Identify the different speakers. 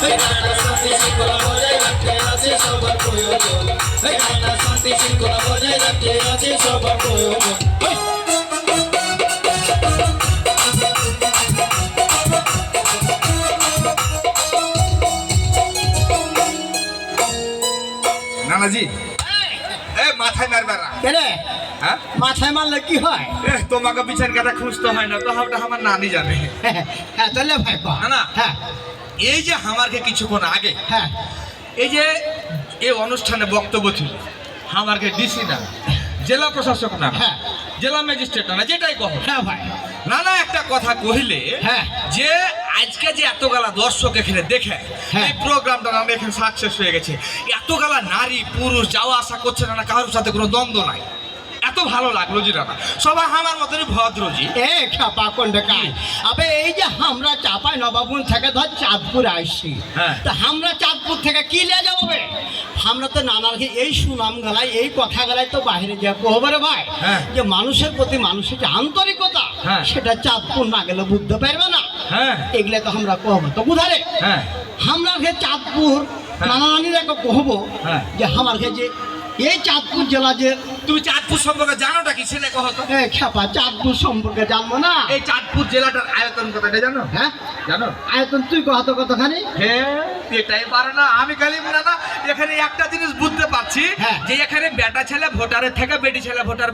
Speaker 1: শান্তি শৃঙ্খলা বজায় রাখতে আছে সবার প্রয়োজন, শান্তি শৃঙ্খলা বজায় রাখতে আছে সবার প্রয়োজন।
Speaker 2: নানাজি এ মাথায় মারবে না
Speaker 3: কেন
Speaker 2: হ্যাঁ?
Speaker 3: মাথায় মারলে কি হয়?
Speaker 2: তোমাকে বিচার কথা খুঁজতে হয় না, তো ওটা আমার নানি জানে।
Speaker 3: হ্যাঁ তাহলে ভাই
Speaker 2: না না,
Speaker 3: হ্যাঁ
Speaker 2: এই যে আমারকে কিছুক্ষণ আগে
Speaker 3: হ্যাঁ
Speaker 2: এই যে এই অনুষ্ঠানে বক্তব্য ছিল, আমারকে ডিসি না, জেলা প্রশাসক না,
Speaker 3: হ্যাঁ।
Speaker 2: জেলা ম্যাজিস্ট্রেট না, যেটাই কহ
Speaker 3: হ্যাঁ ভাই
Speaker 2: নানা একটা কথা কহিলে
Speaker 3: হ্যাঁ।
Speaker 2: যে আজকে যে এতগালা দর্শক এখানে দেখে
Speaker 3: হ্যাঁ।
Speaker 2: এই প্রোগ্রামটা নামে এখানে সাকসেস হয়ে গেছে, এতগালা নারী পুরুষ যাওয়া আসা করছে না, কারোর সাথে কোনো দ্বন্দ্ব নাই, এত ভালো লাগলো জি না, সবাই আমার মতনই ভদ্রজি।
Speaker 3: এ খাপা কোন দেখায় আবে এই যে আমরা চাপাই নবাবগঞ্জ থেকে ধর চাঁদপুর আসছি,
Speaker 2: হ্যাঁ।
Speaker 3: তা আমরা চাঁদপুর থেকে কি লিয়ে যাবো বে? আমরা তো নানারকে এই সুনাম গালাই এই কথা গালাই তো বাইরে যা কহবরে ভাই,
Speaker 2: হ্যাঁ।
Speaker 3: যে মানুষের প্রতি মানুষের যে আন্তরিকতা
Speaker 2: হ্যাঁ।
Speaker 3: সেটা চাঁদপুর না গেলে বুঝতে পারবে না।
Speaker 2: হ্যাঁ
Speaker 3: এগুলা তো আমরা কহবো তো বুঝারে
Speaker 2: হ্যাঁ
Speaker 3: আমরা চাঁদপুর নানা নানিরা কহবো
Speaker 2: হ্যাঁ।
Speaker 3: যে আমার যে এই চাঁদপুর জেলা যে
Speaker 2: তুমি চাঁদপুর সম্পর্কে জানোটা কি সেটা কহ তো।
Speaker 3: এ খাপা চাঁদপুর সম্পর্কে জানবো না?
Speaker 2: এই চাঁদপুর জেলাটার আয়তন কতটা জানো?
Speaker 3: হ্যাঁ
Speaker 2: জানো?
Speaker 3: আয়তন তুই কত কতখানি?
Speaker 2: হ্যাঁ এটাই পারে না, আমি খালি মনে না, এখানে একটা জিনিস বুঝতে পারছি
Speaker 3: হ্যাঁ।
Speaker 2: যে এখানে বেটা ছেলে ভোটারের থেকে বেটি ছেলে ভোটার